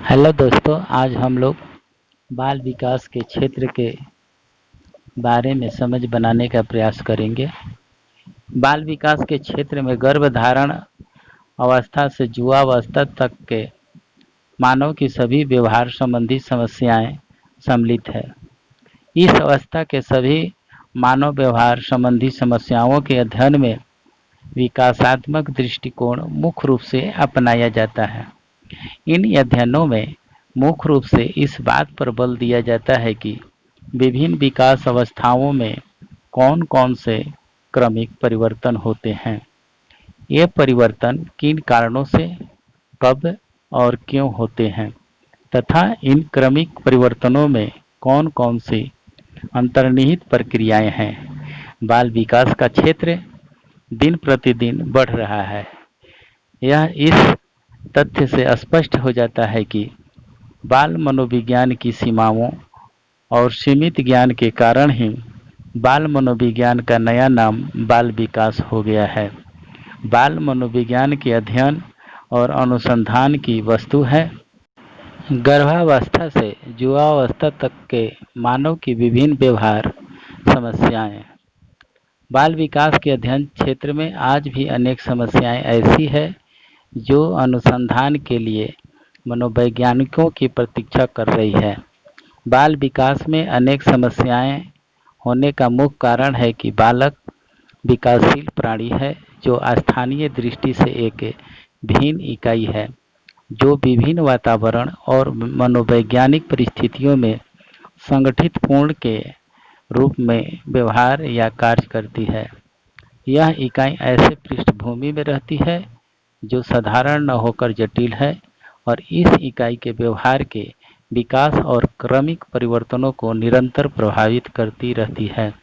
Hello दोस्तों, आज हम लोग बाल विकास के क्षेत्र के बारे में समझ बनाने का प्रयास करेंगे। बाल विकास के क्षेत्र में गर्भधारण अवस्था से युवावस्था तक के मानव की सभी व्यवहार संबंधी समस्याएं सम्मिलित है। इस अवस्था के सभी मानव व्यवहार संबंधी समस्याओं के अध्ययन में विकासात्मक दृष्टिकोण मुख्य रूप से अपनाया जाता है। इन अध्ययनों में मुख्य रूप से इस बात पर बल दिया जाता है कि विभिन्न विकास अवस्थाओं में कौन कौन से क्रमिक परिवर्तन होते हैं, ये परिवर्तन किन कारणों से, कब और क्यों होते हैं तथा इन क्रमिक परिवर्तनों में कौन कौन सी अंतर्निहित प्रक्रियाएं हैं। बाल विकास का क्षेत्र दिन प्रतिदिन बढ़ रहा है। यह इस तथ्य से स्पष्ट हो जाता है कि बाल मनोविज्ञान की सीमाओं और सीमित ज्ञान के कारण ही बाल मनोविज्ञान का नया नाम बाल विकास हो गया है। बाल मनोविज्ञान के अध्ययन और अनुसंधान की वस्तु है गर्भावस्था से युवावस्था तक के मानव की विभिन्न व्यवहार समस्याएं। बाल विकास के अध्ययन क्षेत्र में आज भी अनेक समस्याएं ऐसी है जो अनुसंधान के लिए मनोवैज्ञानिकों की प्रतीक्षा कर रही है। बाल विकास में अनेक समस्याएं होने का मुख्य कारण है कि बालक विकासशील प्राणी है जो स्थानीय दृष्टि से एक भिन्न इकाई है जो विभिन्न वातावरण और मनोवैज्ञानिक परिस्थितियों में संगठित पूर्ण के रूप में व्यवहार या कार्य करती है। यह इकाई ऐसे पृष्ठभूमि में रहती है जो साधारण न होकर जटिल है और इस इकाई के व्यवहार के विकास और क्रमिक परिवर्तनों को निरंतर प्रभावित करती रहती है।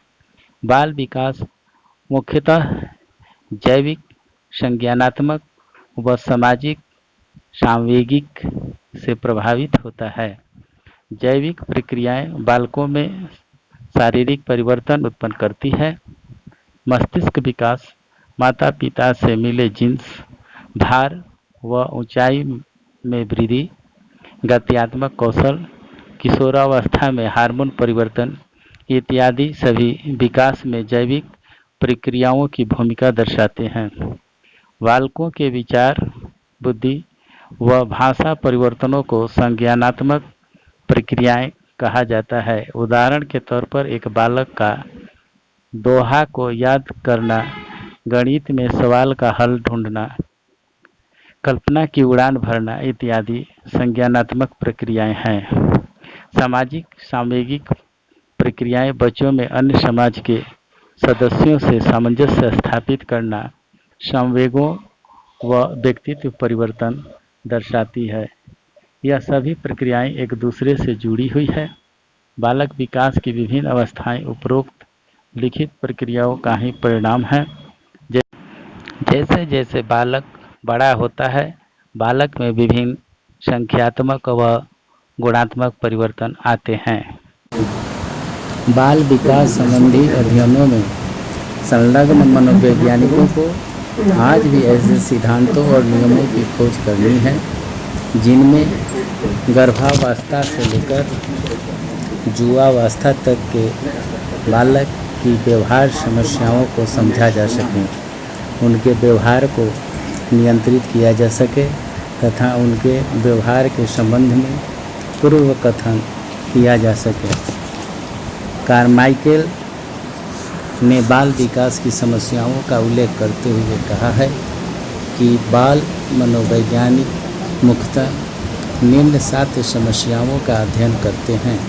बाल विकास मुख्यतः जैविक, संज्ञानात्मक व सामाजिक सांवेगिक से प्रभावित होता है। जैविक प्रक्रियाएं बालकों में शारीरिक परिवर्तन उत्पन्न करती है। मस्तिष्क विकास, माता पिता से मिले जीन्स, भार व ऊंचाई में वृद्धि, गत्यात्मक कौशल, किशोरावस्था में हार्मोन परिवर्तन इत्यादि सभी विकास में जैविक प्रक्रियाओं की भूमिका दर्शाते हैं। बालकों के विचार, बुद्धि व भाषा परिवर्तनों को संज्ञानात्मक प्रक्रियाएं कहा जाता है। उदाहरण के तौर पर एक बालक का दोहा को याद करना, गणित में सवाल का हल ढूंढना, कल्पना की उड़ान भरना इत्यादि संज्ञानात्मक प्रक्रियाएं हैं। सामाजिक सांवेगिक प्रक्रियाएं बच्चों में अन्य समाज के सदस्यों से सामंजस्य स्थापित करना, संवेगों व व्यक्तित्व परिवर्तन दर्शाती है। यह सभी प्रक्रियाएं एक दूसरे से जुड़ी हुई है। बालक विकास की विभिन्न अवस्थाएं उपरोक्त लिखित प्रक्रियाओं का ही परिणाम है। जैसे जैसे बालक बड़ा होता है, बालक में विभिन्न संख्यात्मक व गुणात्मक परिवर्तन आते हैं। बाल विकास संबंधी अध्ययनों में संलग्न मनोवैज्ञानिकों को आज भी ऐसे सिद्धांतों और नियमों की खोज करनी है जिनमें गर्भावस्था से लेकर युवावस्था तक के बालक की व्यवहार समस्याओं को समझा जा सके, उनके व्यवहार को नियंत्रित किया जा सके तथा उनके व्यवहार के संबंध में पूर्व कथन किया जा सके। कार्माइकेल ने बाल विकास की समस्याओं का उल्लेख करते हुए कहा है कि बाल मनोवैज्ञानिक मुख्यतः निम्न 7 समस्याओं का अध्ययन करते हैं: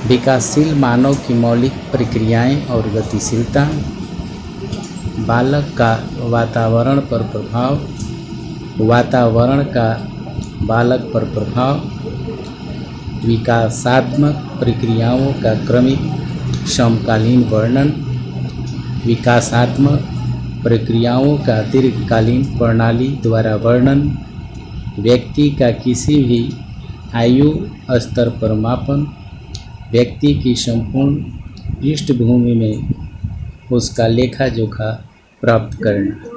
विकासशील मानव की मौलिक प्रक्रियाएं और गतिशीलता, बालक का वातावरण पर प्रभाव, वातावरण का बालक पर प्रभाव, विकासात्मक प्रक्रियाओं का क्रमिक समकालीन वर्णन, विकासात्मक प्रक्रियाओं का दीर्घकालीन प्रणाली द्वारा वर्णन, व्यक्ति का किसी भी आयु स्तर पर मापन, व्यक्ति की संपूर्ण पृष्ठभूमि में उसका लेखा जोखा प्राप्त करना।